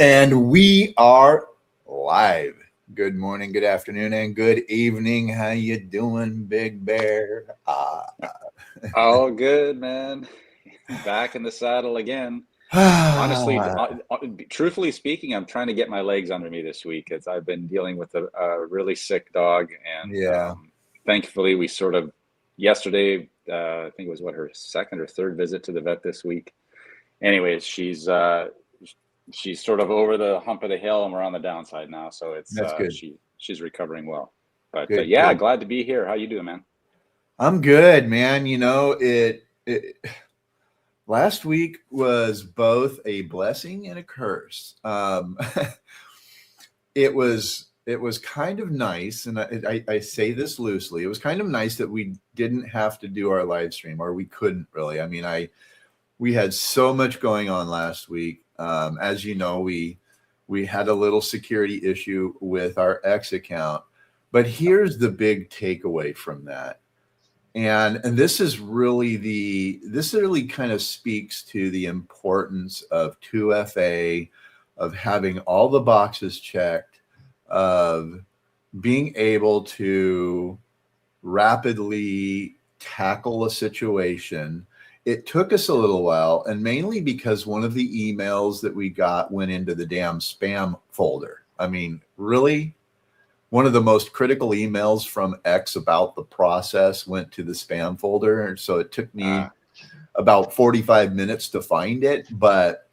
And we are live. Good morning, good afternoon, and good evening. How you doing, Big Bear? All good, man. Back in the saddle again. Honestly, truthfully speaking, I'm trying to get my legs under me this week as I've been dealing with a really sick dog. And Yeah, thankfully, we sort of, yesterday, I think it was her second or third visit to the vet this week. Anyways, she's sort of over the hump of the hill and we're on the downside now. So that's good. she's recovering well. But Good, yeah, good. glad to be here. How you doing, man? I'm good, man. It last week was both a blessing and a curse. It was kind of nice, and I say this loosely. It was kind of nice that we didn't have to do our live stream, or we couldn't really. I mean, we had so much going on last week. As you know, we had a little security issue with our X account, but here's the big takeaway from that. And this really kind of speaks to the importance of 2FA, of having all the boxes checked, of being able to rapidly tackle a situation. It took us a little while, and mainly because one of the emails that we got went into the damn spam folder. I mean, really? One of the most critical emails from X about the process went to the spam folder. And so it took me about 45 minutes to find it, but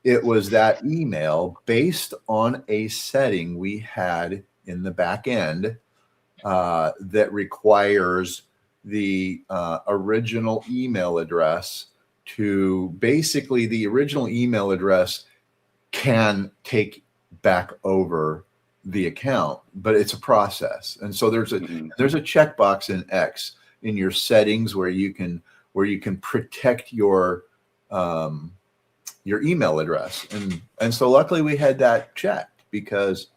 it was that email based on a setting we had in the back end that requires the original email address to basically the original email address can take back over the account, but it's a process. And so there's a checkbox in X in your settings where you can protect your email address. And so luckily we had that checked, because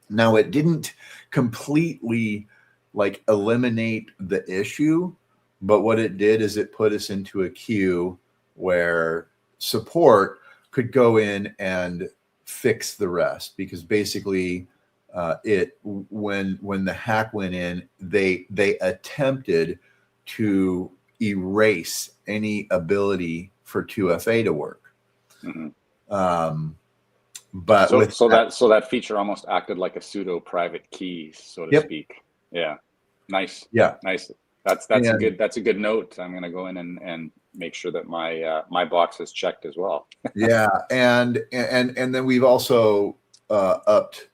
now it didn't completely like eliminate the issue, but what it did is it put us into a queue where support could go in and fix the rest, because basically when the hack went in, they attempted to erase any ability for 2FA to work. But so that feature almost acted like a pseudo private key, so to speak. Yeah, nice. Yeah, nice. That's a good note. I'm gonna go in and make sure that my box is checked as well. Yeah, and then we've also upped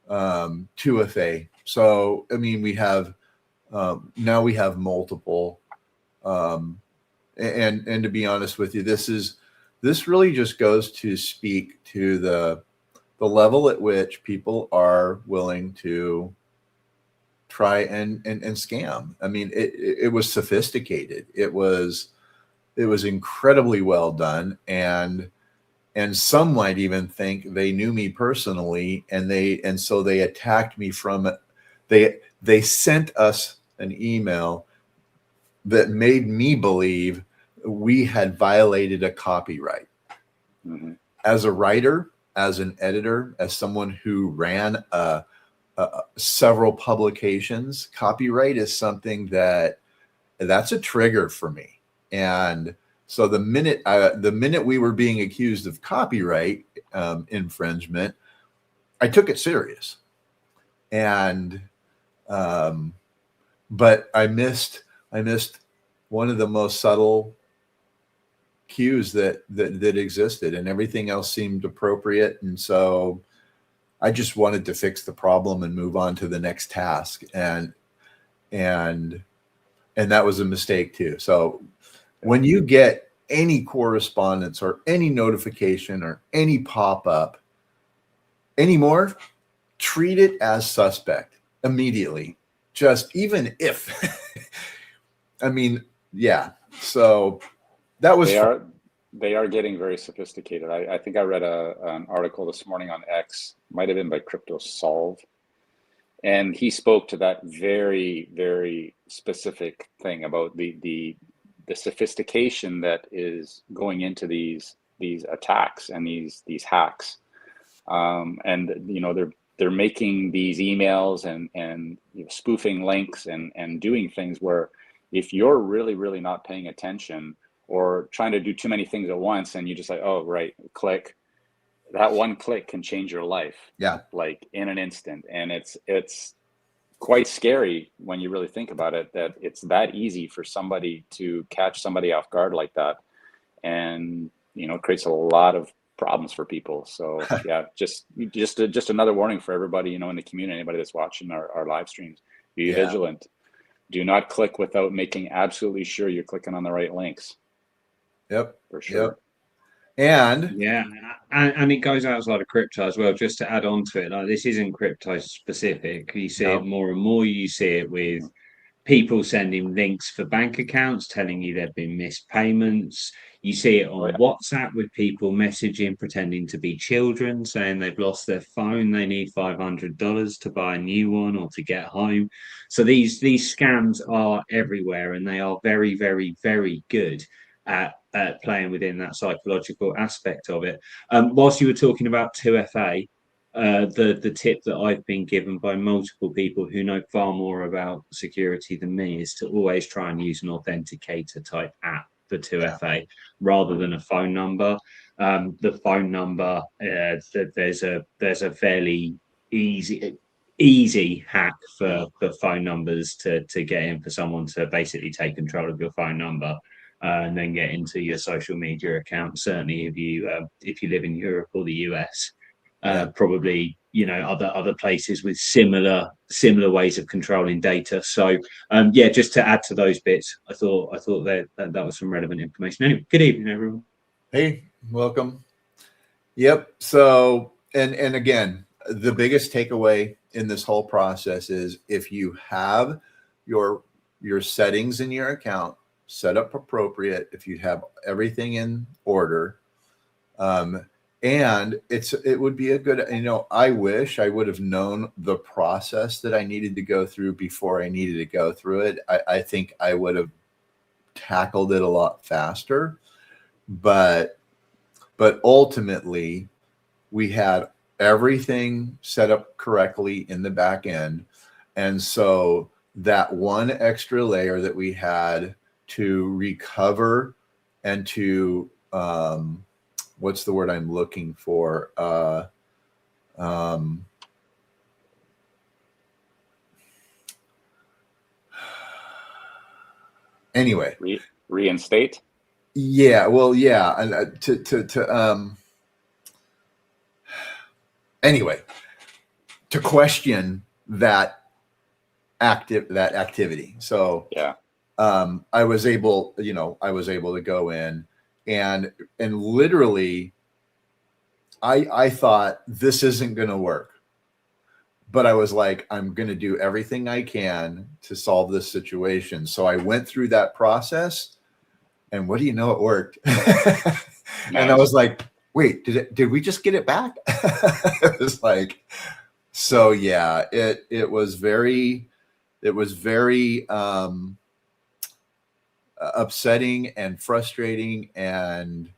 2FA. So I mean, we have now we have multiple. And to be honest with you, this really just goes to speak to the level at which people are willing to try and scam. I mean, it was sophisticated. It was incredibly well done, and some might even think they knew me personally, and so they attacked me from it. They sent us an email that made me believe we had violated a copyright. As a writer, as an editor, as someone who ran several publications, copyright is something that's a trigger for me. And so the minute we were being accused of copyright infringement, I took it serious. And but I missed one of the most subtle cues that existed, and everything else seemed appropriate. And so I just wanted to fix the problem and move on to the next task. And that was a mistake too. So when you get any correspondence or any notification or any pop-up anymore, treat it as suspect immediately. Just even if, I mean, yeah. So that was they are getting very sophisticated. I think I read an article this morning on X, might have been by Crypto Solve, and he spoke to that very, very specific thing about the sophistication that is going into these attacks and these hacks. And they're making these emails and spoofing links and doing things where if you're really, really not paying attention or trying to do too many things at once, and you just like, oh, right, click, that one click can change your life. Yeah. Like in an instant. And it's quite scary when you really think about it, that it's that easy for somebody to catch somebody off guard like that. And, it creates a lot of problems for people. So yeah, just another warning for everybody, in the community, anybody that's watching our live streams, be vigilant. Do not click without making absolutely sure you're clicking on the right links. Yep. For sure. Yep. And and it goes outside of crypto as well, just to add on to it. Like, this isn't crypto specific. You see it more and more. You see it with people sending links for bank accounts, telling you there've been missed payments. You see it on WhatsApp with people messaging, pretending to be children, saying they've lost their phone, they need $500 to buy a new one or to get home. So these scams are everywhere, and they are very, very, very good at playing within that psychological aspect of it. Whilst you were talking about 2FA, the tip that I've been given by multiple people who know far more about security than me is to always try and use an authenticator type app for 2FA rather than a phone number. The phone number, there's a fairly easy hack for phone numbers to get in, for someone to basically take control of your phone number. And then get into your social media account. Certainly, if you live in Europe or the US, probably other places with similar ways of controlling data. So just to add to those bits, I thought that was some relevant information. Anyway, good evening, everyone. Hey, welcome. Yep. So and again, the biggest takeaway in this whole process is, if you have your settings in your account set up appropriate, if you have everything in order, and it would be a good, I wish I would have known the process that I needed to go through before I needed to go through it. I think I would have tackled it a lot faster, but ultimately we had everything set up correctly in the back end. And so that one extra layer that we had to recover and to what's the word I'm looking for? Anyway, reinstate. Yeah, well, yeah, and anyway, to question that activity. So yeah. I was able to go in and literally I thought this isn't going to work, but I was like, I'm going to do everything I can to solve this situation. So I went through that process, and what do you know, it worked. Nice. And I was like, wait, did we just get it back? It was like, so yeah, it was very upsetting and frustrating, and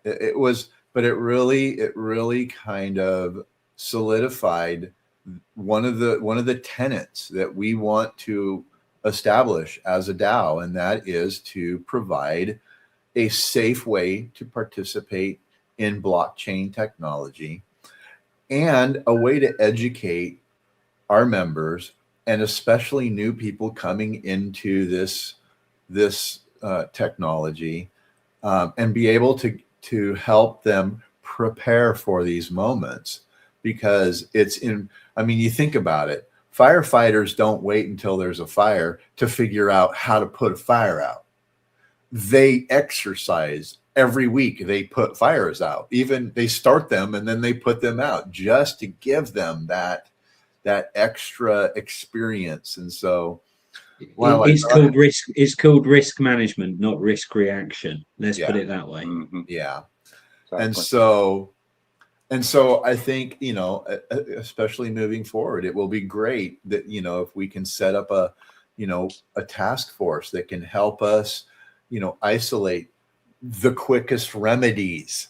it was, but it really kind of solidified one of the tenets that we want to establish as a DAO, and that is to provide a safe way to participate in blockchain technology and a way to educate our members, and especially new people coming into this technology, and be able to help them prepare for these moments, because you think about it, firefighters don't wait until there's a fire to figure out how to put a fire out. They exercise every week. They put fires out. Even they start them and then they put them out, just to give them that extra experience. And so it's called risk management, not risk reaction. Let's put it that way. Mm-hmm. Yeah. Exactly. And so I think, especially moving forward, it will be great that, if we can set up a task force that can help us, isolate the quickest remedies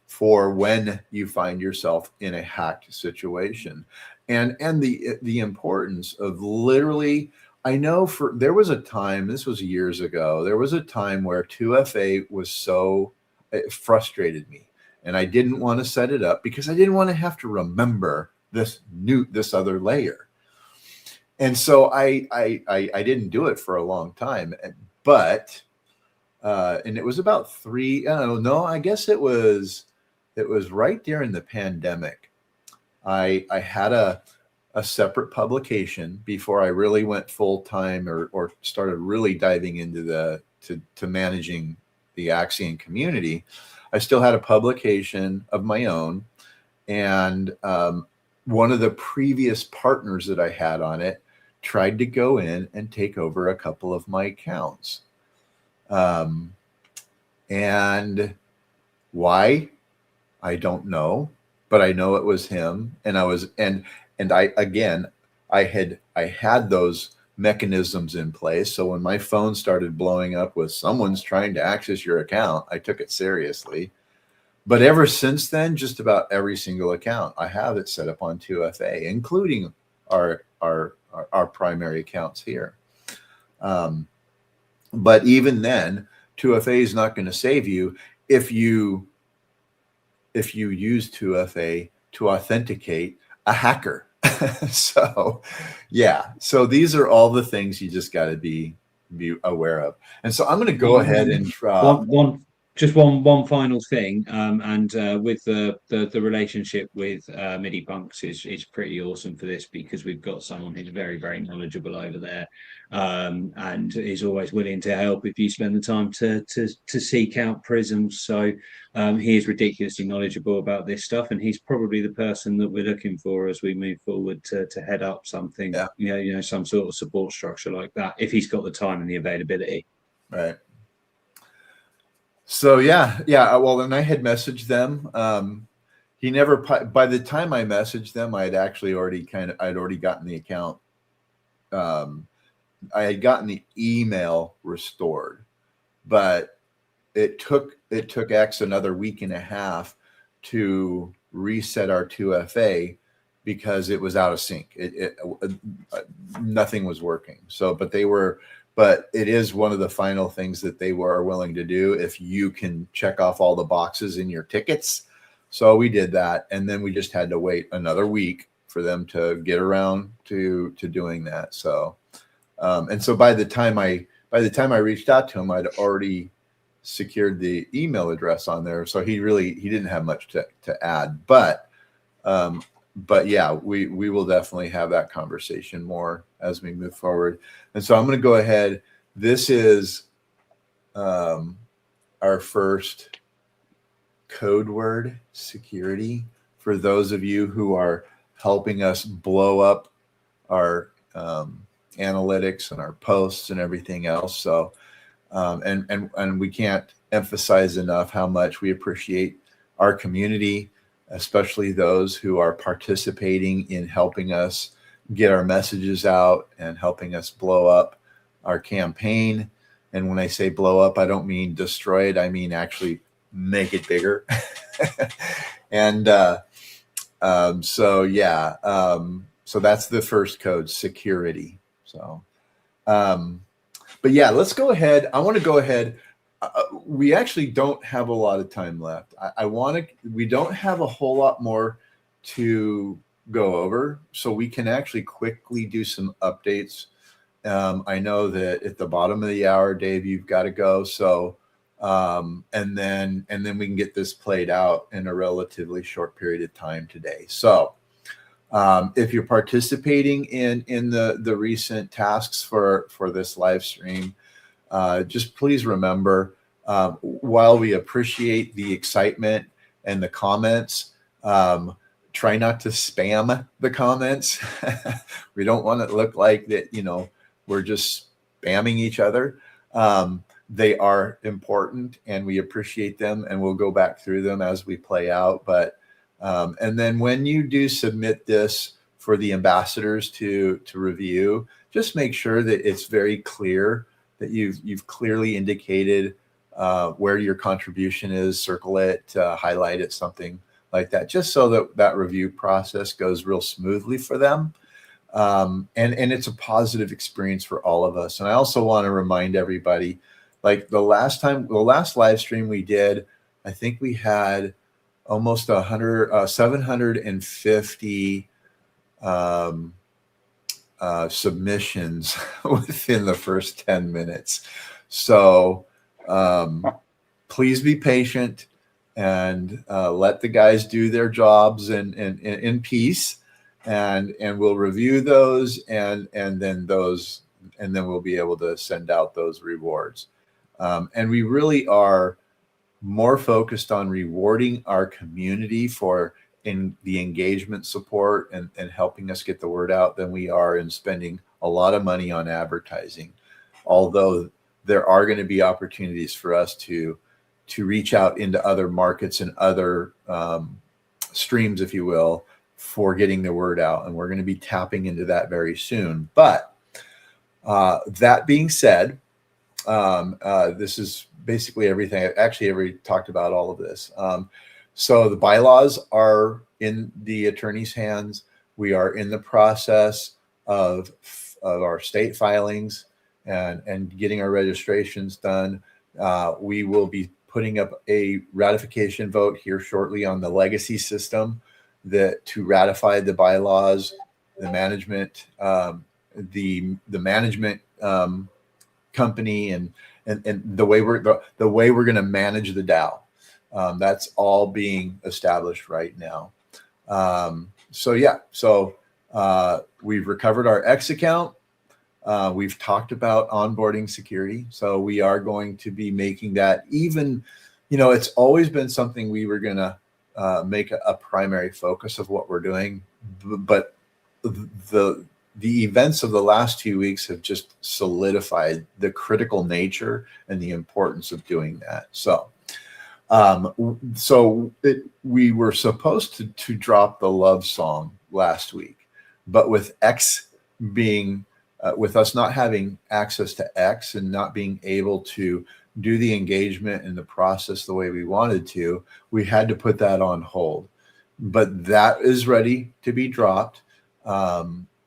for when you find yourself in a hacked situation. And the importance of literally, I know there was a time, this was years ago, there was a time where 2FA was so, it frustrated me. And I didn't want to set it up because I didn't want to have to remember this other layer. And so I didn't do it for a long time. But and it was about I guess it was right during the pandemic. I had a separate publication before I really went full time or started really diving into to managing the Axion community. I still had a publication of my own, and one of the previous partners that I had on it tried to go in and take over a couple of my accounts. And why? I don't know, but I know it was him. And I had those mechanisms in place. So when my phone started blowing up with someone's trying to access your account, I took it seriously. But ever since then, just about every single account I have it set up on 2FA, including our primary accounts here. But even then, 2FA is not going to save you if you use 2FA to authenticate a hacker. So these are all the things you just got to be aware of. And so I'm going to go ahead and try one final thing, and with the relationship with MIDI Punks is pretty awesome for this, because we've got someone who's very, very knowledgeable over there, and is always willing to help if you spend the time to seek out prisms. So he is ridiculously knowledgeable about this stuff, and he's probably the person that we're looking for as we move forward to head up something, some sort of support structure like that, if he's got the time and the availability. Right. So well, then I had messaged them. He never, by the time I messaged them, I'd already gotten the account. I had gotten the email restored, but it took X another week and a half to reset our 2FA because it was out of sync. Nothing was working. So, but it is one of the final things that they were willing to do if you can check off all the boxes in your tickets. So we did that, and then we just had to wait another week for them to get around to doing that. So, and so by the time I reached out to him, I'd already secured the email address on there. So he didn't have much to add, but yeah, we will definitely have that conversation more as we move forward. And so I'm going to go ahead. This is our first code word, security, for those of you who are helping us blow up our analytics and our posts and everything else. So, and we can't emphasize enough how much we appreciate our community, especially those who are participating in helping us get our messages out and helping us blow up our campaign. And when I say blow up, I don't mean destroy it. I mean actually make it bigger. And so that's the first code, security. So, but yeah, let's go ahead. I want to go ahead. We actually don't have a lot of time left. We don't have a whole lot more to go over, so we can actually quickly do some updates. I know that at the bottom of the hour, Dave, you've got to go. So, and then we can get this played out in a relatively short period of time today. So, if you're participating in the recent tasks for this live stream, just please remember, while we appreciate the excitement and the comments, try not to spam the comments. We don't want it to look like that, we're just spamming each other. They are important and we appreciate them, and we'll go back through them as we play out. But and then when you do submit this for the ambassadors to review, just make sure that it's very clear that you've clearly indicated where your contribution is, circle it, highlight it, something like that, just so that that review process goes real smoothly for them. And it's a positive experience for all of us. And I also want to remind everybody, like the last live stream we did, I think we had almost 750 submissions within the first 10 minutes. So please be patient and let the guys do their jobs in peace, and we'll review those, and then we'll be able to send out those rewards. And we really are more focused on rewarding our community for in the engagement support and helping us get the word out than we are in spending a lot of money on advertising. Although there are going to be opportunities for us to reach out into other markets and other streams, if you will, for getting the word out. And we're going to be tapping into that very soon. But that being said, this is basically everything. Actually, I've already talked about all of this. So the bylaws are in the attorney's hands. We are in the process of our state filings and getting our registrations done. We will be putting up a ratification vote here shortly on the legacy system to ratify the bylaws, the management, the management company, and the way we're going to manage the DAO. That's all being established right now. So we've recovered our X account. We've talked about onboarding security. So we are going to be making that even, it's always been something we were going to make a primary focus of what we're doing. But the events of the last 2 weeks have just solidified the critical nature and the importance of doing that. So we were supposed to drop the love song last week, but with X being, with us not having access to X and not being able to do the engagement and the process the way we wanted to, we had to put that on hold. But that is ready to be dropped.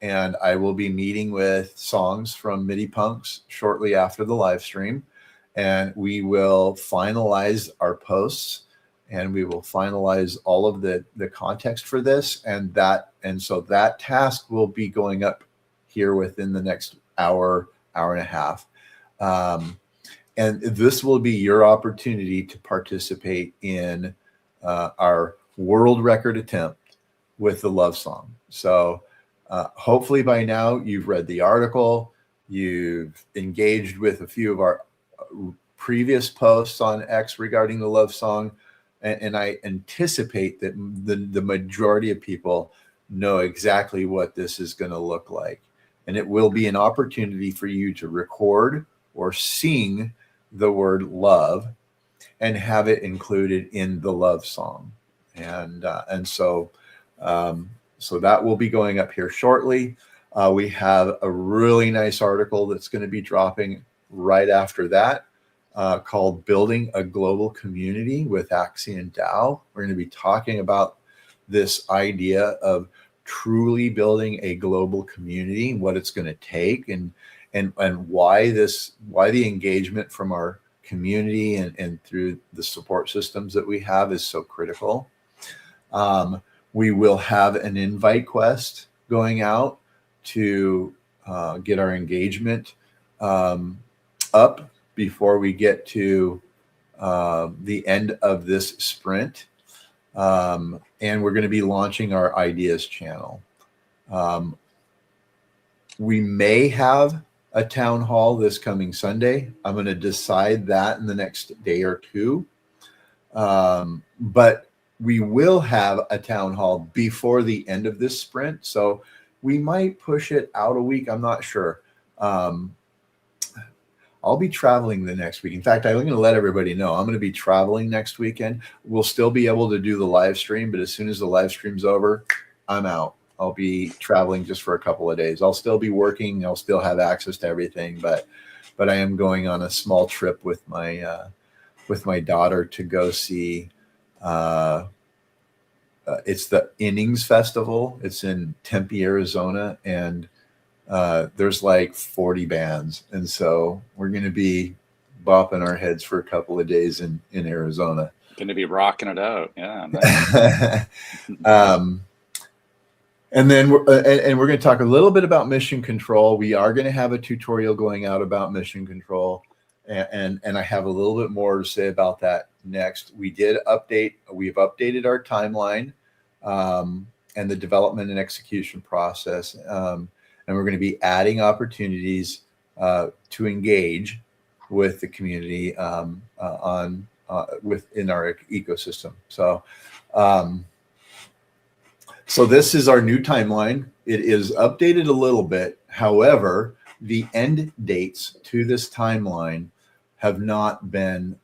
And I will be meeting with songs from MIDI Punks shortly after the live stream. And we will finalize our posts, and we will finalize all of the context for this. And so that task will be going up here within the next hour and a half. And this will be your opportunity to participate in our world record attempt with the love song. So hopefully by now you've read the article, you've engaged with a few of our previous posts on X regarding the love song, and I anticipate that the majority of people know exactly what this is going to look like. And it will be an opportunity for you to record or sing the word love and have it included in the love song. And so that will be going up here shortly. We have a really nice article that's going to be dropping right after that, called Building a Global Community with Axion DAO. We're going to be talking about this idea of truly building a global community, what it's going to take, and why the engagement from our community and through the support systems that we have is so critical. We will have an invite quest going out to get our engagement up before we get to the end of this sprint. And we're going to be launching our ideas channel. We may have a town hall this coming Sunday. I'm going to decide that in the next day or two. But we will have a town hall before the end of this sprint. So we might push it out a week. I'm not sure. I'll be traveling the next week. In fact, I'm going to let everybody know I'm going to be traveling next weekend. We'll still be able to do the live stream, but as soon as the live stream's over, I'm out. I'll be traveling just for a couple of days. I'll still be working. I'll still have access to everything, but I am going on a small trip with my with my daughter to go see. It's the Innings Festival. It's in Tempe, Arizona, and there's like 40 bands, and so we're going to be bopping our heads for a couple of days in Arizona. Going to be rocking it out, yeah. Nice. And then we're going to talk a little bit about mission control. We are going to have a tutorial going out about mission control, and I have a little bit more to say about that next. We've updated our timeline and the development and execution process, and we're going to be adding opportunities to engage with the community within our ecosystem. So this is our new timeline. It is updated a little bit. However, the end dates to this timeline have not been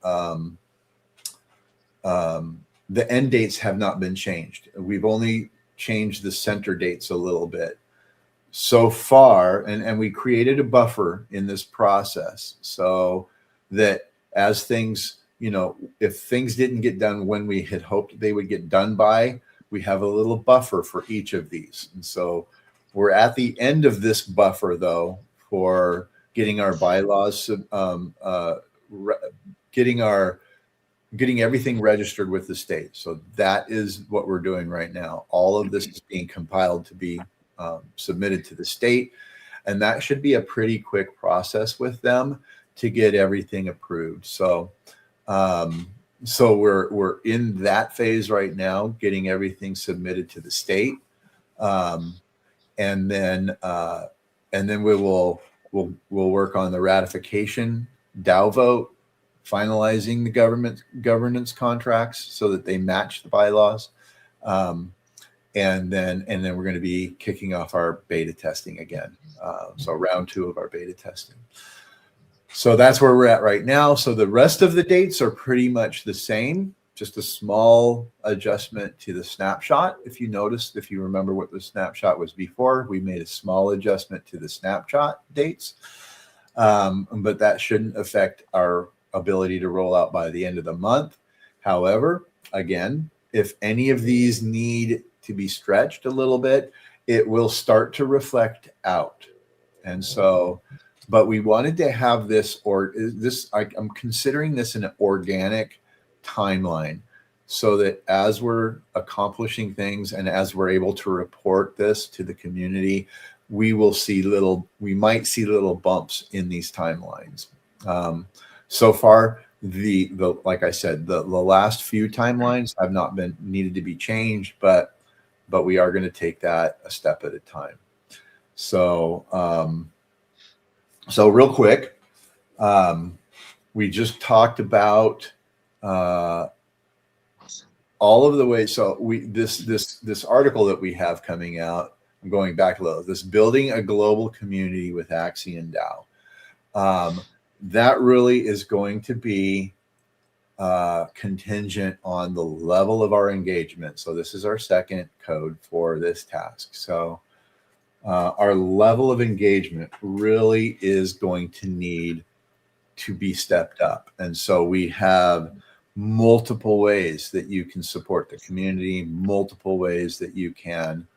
the end dates have not been changed. We've only changed the center dates a little bit so far, and we created a buffer in this process so that as things, if things didn't get done when we had hoped they would get done by, we have a little buffer for each of these. And so we're at the end of this buffer, though, for getting our bylaws, getting everything registered with the state. So that is what we're doing right now. All of this is being compiled to be submitted to the state, and that should be a pretty quick process with them to get everything approved. So we're in that phase right now, getting everything submitted to the state, and then we'll work on the ratification DAO vote, finalizing the governance contracts so that they match the bylaws, and then we're going to be kicking off our beta testing again. So round 2 of our beta testing. So that's where we're at right now. So the rest of the dates are pretty much the same, just a small adjustment to the snapshot. If you remember what the snapshot was before, we made a small adjustment to the snapshot dates, but that shouldn't affect our ability to roll out by the end of the month. However, again, if any of these need to be stretched a little bit, it will start to reflect out. And so, but we wanted to have this, I'm considering this an organic timeline, so that as we're accomplishing things and as we're able to report this to the community, we might see little bumps in these timelines. So far, like I said, the last few timelines have not been needed to be changed, but we are going to take that a step at a time. So real quick, we just talked about all of the ways. So this article that we have coming out, I'm going back a little, this building a global community with Axion DAO. That really is going to be contingent on the level of our engagement. So this is our second code for this task. So our level of engagement really is going to need to be stepped up. And so we have multiple ways that you can support the community, multiple ways that you can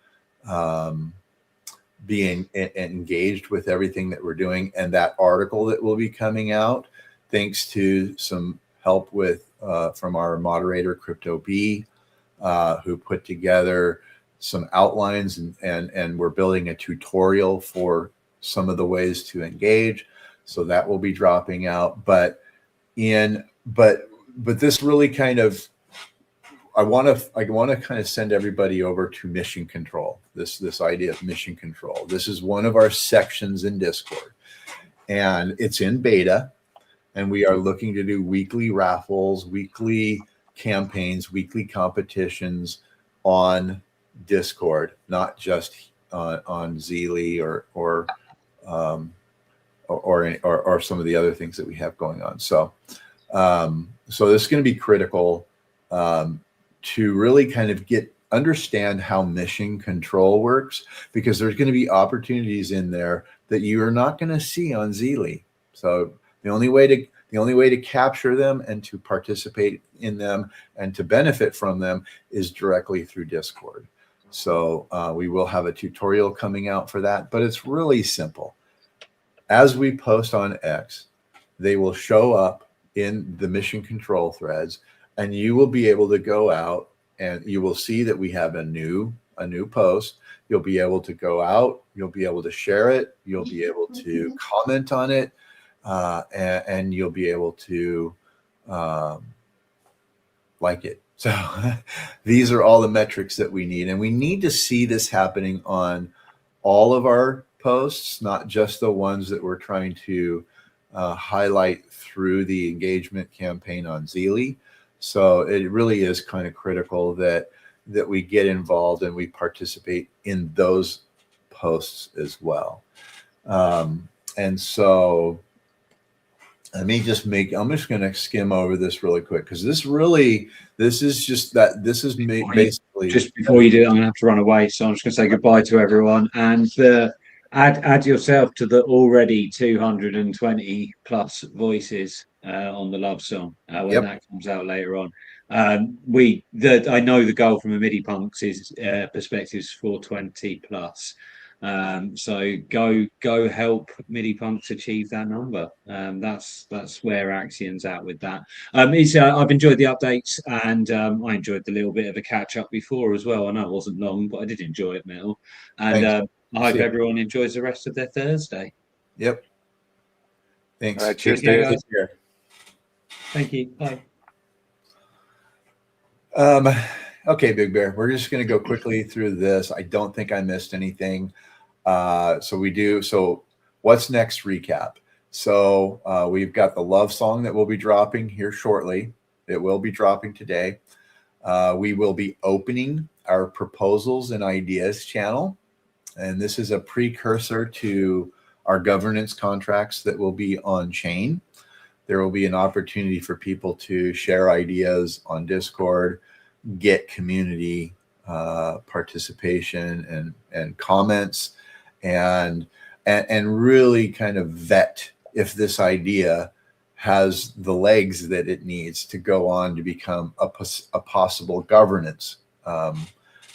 be engaged with everything that we're doing. And that article that will be coming out, thanks to some help with from our moderator, Crypto B, who put together some outlines, and we're building a tutorial for some of the ways to engage. So that will be dropping out. But this really kind of, I want to kind of send everybody over to mission control. This idea of mission control. This is one of our sections in Discord, and it's in beta. And we are looking to do weekly raffles, weekly campaigns, weekly competitions on Discord, not just on Zili or some of the other things that we have going on. So this is going to be critical to really kind of understand how mission control works, because there's going to be opportunities in there that you are not going to see on Zili. So the only way The only way to capture them and to participate in them and to benefit from them is directly through Discord. So we will have a tutorial coming out for that, but it's really simple. As we post on X, they will show up in the mission control threads, and you will be able to go out and you will see that we have a new post. You'll be able to go out, you'll be able to share it, you'll be able to comment on it, and you'll be able to like it. So these are all the metrics that we need, and we need to see this happening on all of our posts, not just the ones that we're trying to highlight through the engagement campaign on Zeely. So it really is kind of critical that we get involved and we participate in those posts as well. And so I'm just going to skim over this really quick, because this is basically. Just before you do, I'm going to have to run away. So I'm just going to say goodbye to everyone, and add yourself to the already 220 plus voices on the love song when that comes out later on. I know the goal from a MIDI Punks is perspective is 420 plus. So go help MIDI Punks achieve that number. That's where Axion's at with that. I've enjoyed the updates, and I enjoyed the little bit of a catch up before as well. I know it wasn't long, but I did enjoy it, Metal. And I hope everyone enjoys the rest of their Thursday. Yep. Thanks. All right, cheers, guys. Thank you. Bye. Okay, Big Bear, we're just going to go quickly through this. I don't think I missed anything. So what's next recap? So we've got the love song that will be dropping here shortly. It will be dropping today. We will be opening our proposals and ideas channel. And this is a precursor to our governance contracts that will be on chain. There will be an opportunity for people to share ideas on Discord, get community participation and comments, and really kind of vet if this idea has the legs that it needs to go on to become a possible governance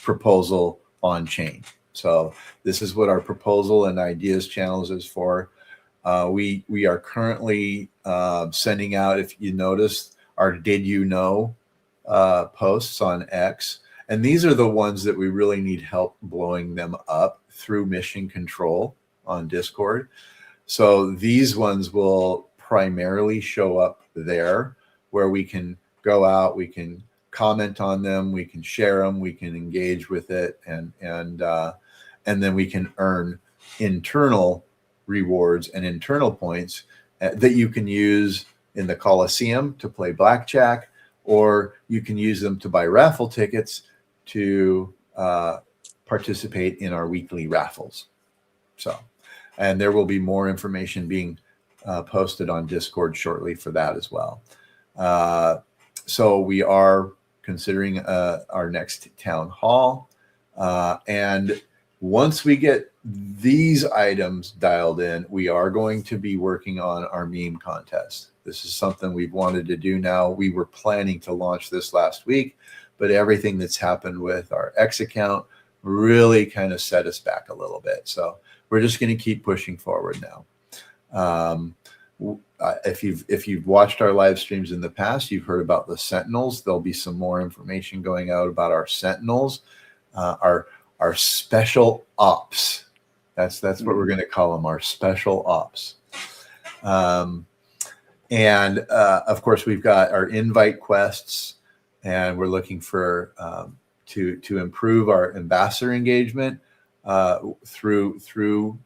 proposal on chain. So this is what our proposal and ideas channels is for. We are currently sending out, if you noticed, our Did You Know posts on X. And these are the ones that we really need help blowing them up through mission control on Discord. So these ones will primarily show up there, where we can go out, we can comment on them, we can share them, we can engage with it, and then we can earn internal rewards and internal points that you can use in the Coliseum to play blackjack, or you can use them to buy raffle tickets to participate in our weekly raffles. So, and there will be more information being posted on Discord shortly for that as well. So we are considering our next town hall. And once we get these items dialed in, we are going to be working on our meme contest. This is something we've wanted to do now. We were planning to launch this last week, but everything that's happened with our X account really kind of set us back a little bit. So we're just going to keep pushing forward now. If you've watched our live streams in the past, you've heard about the Sentinels. There'll be some more information going out about our Sentinels, our special ops. That's what we're going to call them, our special ops. And of course, we've got our invite quests, and we're looking for to improve our ambassador engagement through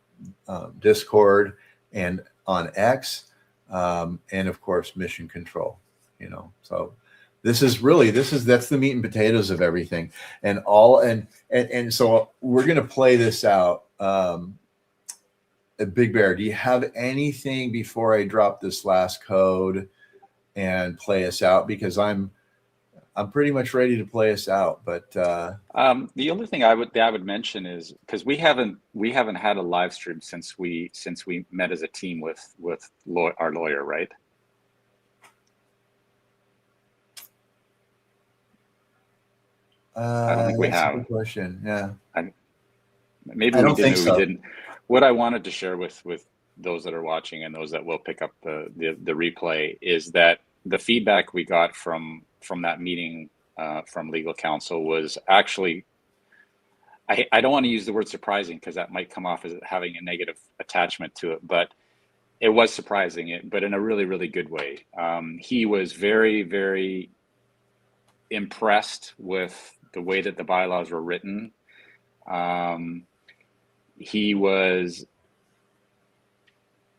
Discord and on X, and of course mission control. So that's the meat and potatoes of everything, and so we're going to play this out. Big Bear, do you have anything before I drop this last code and play us out? Because I'm pretty much ready to play us out. But the only thing I would mention is, because we haven't had a live stream since we met as a team with our lawyer, right? I don't think we That's a have. good question. Yeah. Maybe I we don't did, think maybe we so. didn't. What I wanted to share with those that are watching and those that will pick up the replay is that the feedback we got from that meeting from legal counsel was actually, I don't want to use the word surprising because that might come off as having a negative attachment to it, but it was surprising, but in a really, really good way. He was very, very impressed with the way that the bylaws were written. He was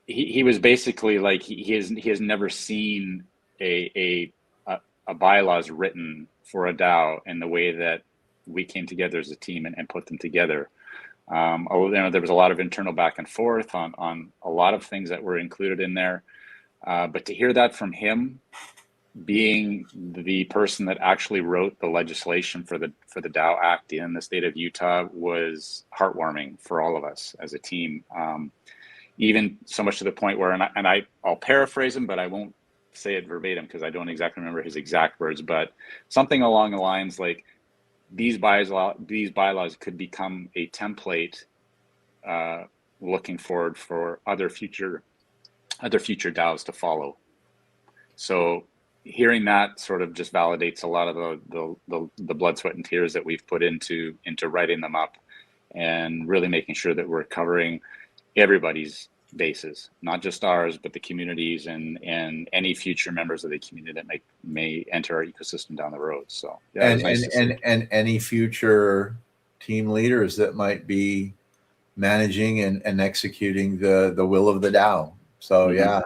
basically like he has never seen a bylaws written for a DAO in the way that we came together as a team and put them together. There was a lot of internal back and forth on a lot of things that were included in there, but to hear that from him, being the person that actually wrote the legislation for the DAO Act in the state of Utah, was heartwarming for all of us as a team. Even so much to the point where, I'll paraphrase him, but I won't say it verbatim because I don't exactly remember his exact words, but something along the lines like these bylaws could become a template looking forward for other future DAOs to follow. So hearing that sort of just validates a lot of the blood, sweat, and tears that we've put into writing them up, and really making sure that we're covering everybody's bases, not just ours, but the communities and any future members of the community that may enter our ecosystem down the road. So yeah, it was nice to see. And any future team leaders that might be managing and executing the will of the DAO. So yeah,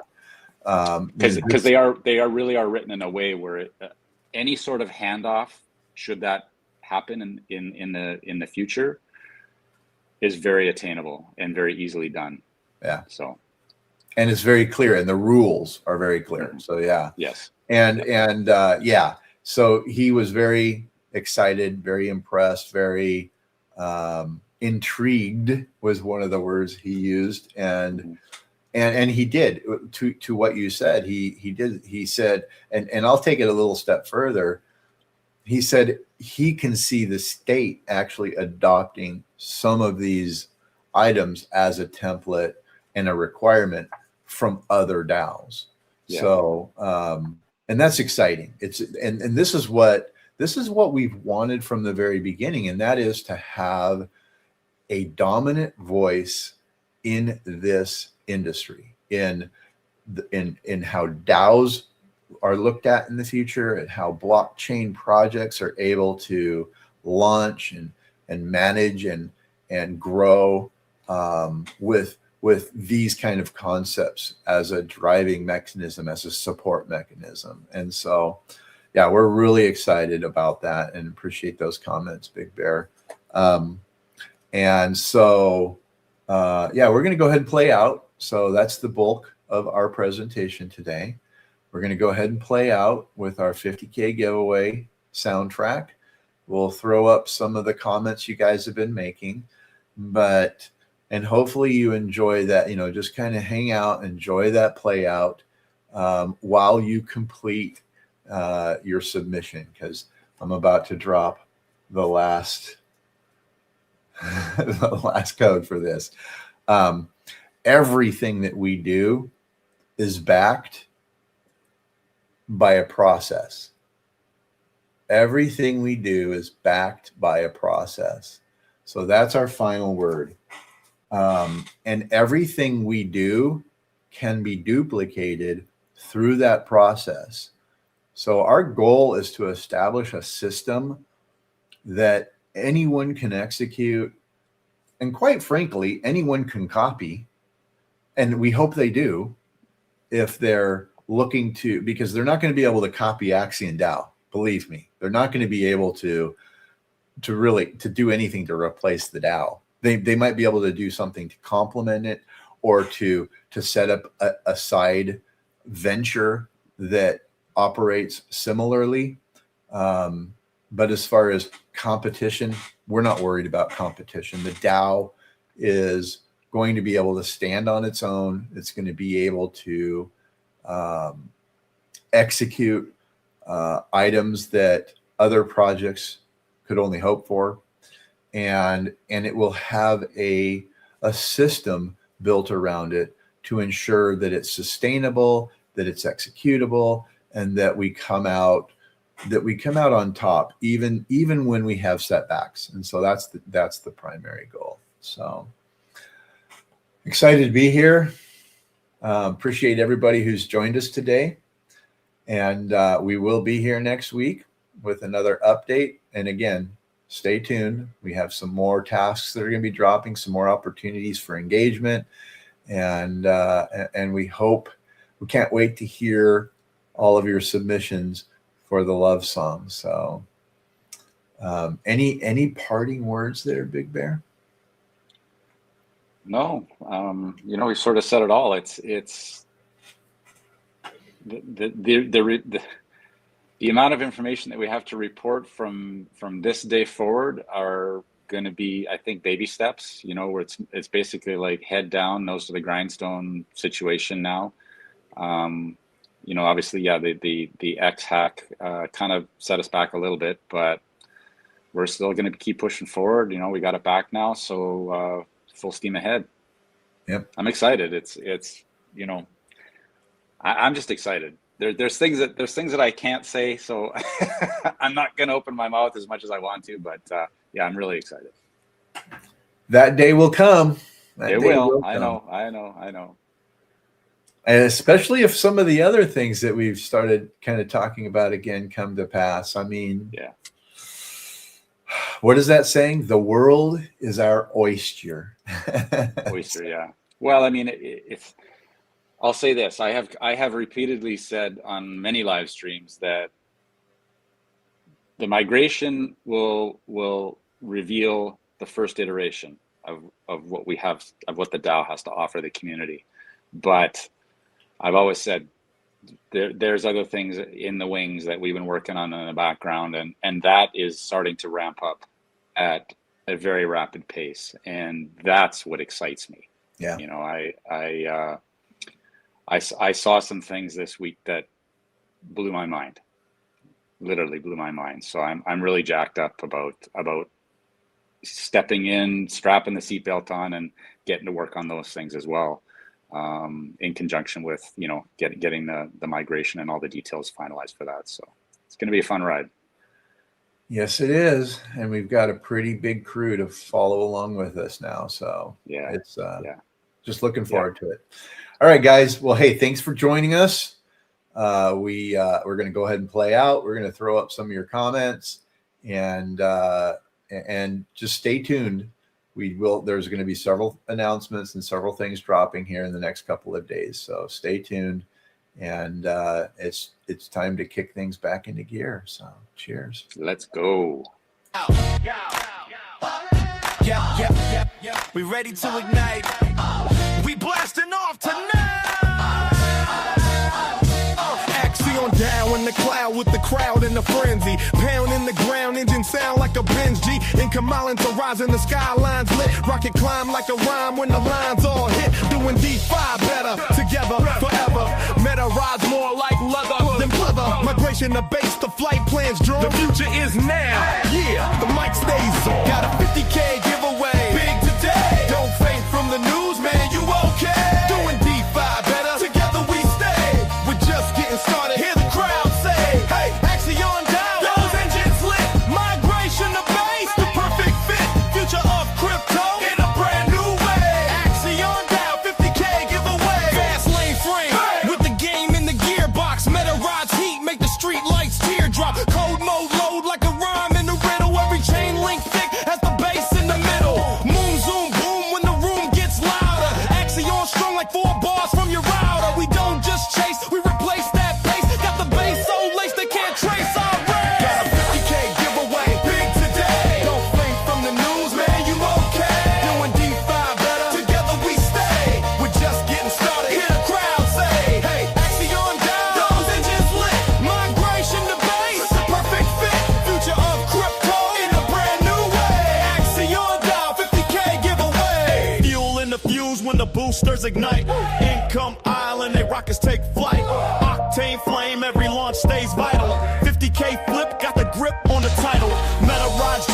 because they really are written in a way where any sort of handoff, should that happen in the future, is very attainable and very easily done. Yeah. So, and it's very clear, and the rules are very clear. So yeah. Yes. And yeah. So he was very excited, very impressed, very intrigued was one of the words he used, and he did to what you said. He said, and I'll take it a little step further. He said he can see the state actually adopting some of these items as a template and a requirement from other DAOs. Yeah. So, and that's exciting. And this is what we've wanted from the very beginning, and that is to have a dominant voice in this industry, in how DAOs are looked at in the future, and how blockchain projects are able to launch and manage and grow with these kind of concepts as a driving mechanism, as a support mechanism. And so, yeah, we're really excited about that and appreciate those comments, Big Bear. And so, yeah, we're going to go ahead and play out. So that's the bulk of our presentation today. We're going to go ahead and play out with our 50K giveaway soundtrack. We'll throw up some of the comments you guys have been making, and hopefully you enjoy that, just kind of hang out, enjoy that play out while you complete your submission, because I'm about to drop the last code for this. Everything that we do is backed by a process. Everything we do is backed by a process. So that's our final word. And everything we do can be duplicated through that process. So our goal is to establish a system that anyone can execute, and quite frankly, anyone can copy. And we hope they do, if they're looking to, because they're not going to be able to copy Axion DAO. Believe me, they're not going to be able to do anything to replace the DAO. They might be able to do something to complement it, or to set up a side venture that operates similarly. But as far as competition, we're not worried about competition. The DAO is going to be able to stand on its own. It's going to be able to execute items that other projects could only hope for. And it will have a system built around it to ensure that it's sustainable, that it's executable, and that we come out on top, even when we have setbacks. And so that's the primary goal. So excited to be here. Appreciate everybody who's joined us today. And we will be here next week with another update. And again, stay tuned. We have some more tasks that are going to be dropping, some more opportunities for engagement. And we can't wait to hear all of your submissions for the love song. So any parting words there, Big Bear? No, we sort of said it all. It's the amount of information that we have to report from this day forward are going to be, I think, baby steps, where it's basically like head down, nose to the grindstone situation now. Obviously, yeah, the X hack kind of set us back a little bit, but we're still going to keep pushing forward. We got it back now, so full steam ahead. Yep. I'm excited. It's I'm just excited. There's things that I can't say, so I'm not going to open my mouth as much as I want to, but yeah, I'm really excited. That day will come. It will. I know. And especially if some of the other things that we've started kind of talking about again come to pass. I mean, yeah. What is that saying? The world is our oyster. Oyster, yeah. Well, I mean, it's. I'll say this: I have repeatedly said on many live streams that the migration will reveal the first iteration of what we have, of what the DAO has to offer the community. But I've always said there's other things in the wings that we've been working on in the background, and that is starting to ramp up at a very rapid pace, and that's what excites me. Yeah. I saw some things this week that blew my mind, literally blew my mind. So I'm really jacked up about stepping in, strapping the seatbelt on, and getting to work on those things as well, in conjunction with getting the migration and all the details finalized for that. So it's going to be a fun ride. Yes, it is, and we've got a pretty big crew to follow along with us now. So yeah, it's just looking forward to it. All right, guys. Well, hey, thanks for joining us. We're going to go ahead and play out. We're going to throw up some of your comments, and just stay tuned. There's going to be several announcements and several things dropping here in the next couple of days. So stay tuned, and it's time to kick things back into gear. So cheers. Let's go. We ready to ignite. We blasting off tonight. Axion DAO in the cloud with the crowd in the frenzy. Pound in the ground, engine sound like a Benz G. In Kamalans arise in the skylines lit. Rocket climb like a rhyme when the lines all hit. Doing D5 better, together forever. Meta rides more like leather than pleather. Migration to base, the flight plans drawn. The future is now. Yeah, the mic stays on. Got a 50K giveaway. Big today. Don't fade from the news, man. You okay? Doing D5 better. Together we stay. We're just getting started. Hear the crowd say, hey, Axion DAO. Those engines lit. Migration to base. The perfect fit. Future of crypto in a brand new way. Axion DAO 50K giveaway. Fast lane frame. Hey. With the game in the gearbox. Meta rides heat. Make the street lights teardrop. Code mode load like a rhyme in the riddle. Every chain link thick has the bass in the middle. Moon zoom boom when the room gets louder. Axion strong like 4 bars from your router. We don't just chase, we replace that pace. Got the bass so laced they can't trace our race. Got a 50K giveaway, big today. Don't fade from the news, man, you okay? Doing D5 better, together we stay. We're just getting started, hear the crowd say, hey, Axion DAO, those engines lit. Migration to base, the perfect fit. Future of crypto in a brand new way. Axion DAO 50K giveaway. Fuel in the fuse when the boosters ignite. Income island, they rockets take flight. Octane flame, every launch stays vital. 50K flip, got the grip on the title. Meta rides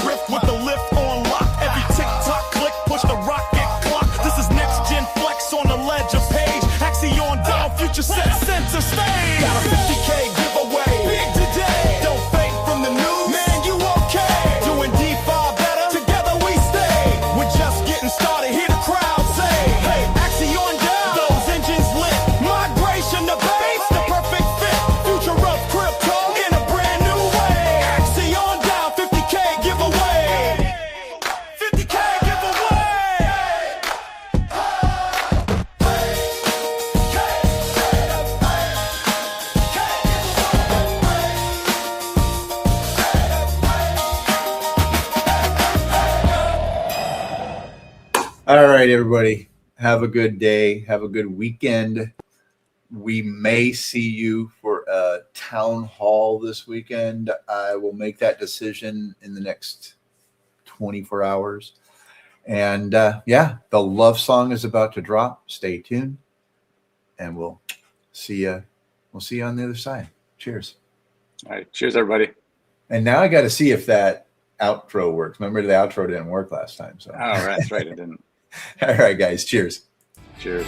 All right, everybody. Have a good day. Have a good weekend. We may see you for a town hall this weekend. I will make that decision in the next 24 hours. And yeah, the love song is about to drop. Stay tuned. And we'll see you. We'll see you on the other side. Cheers. All right. Cheers, everybody. And now I got to see if that outro works. Remember, the outro didn't work last time. So. Oh, that's right. It didn't. All right, guys. Cheers. Cheers.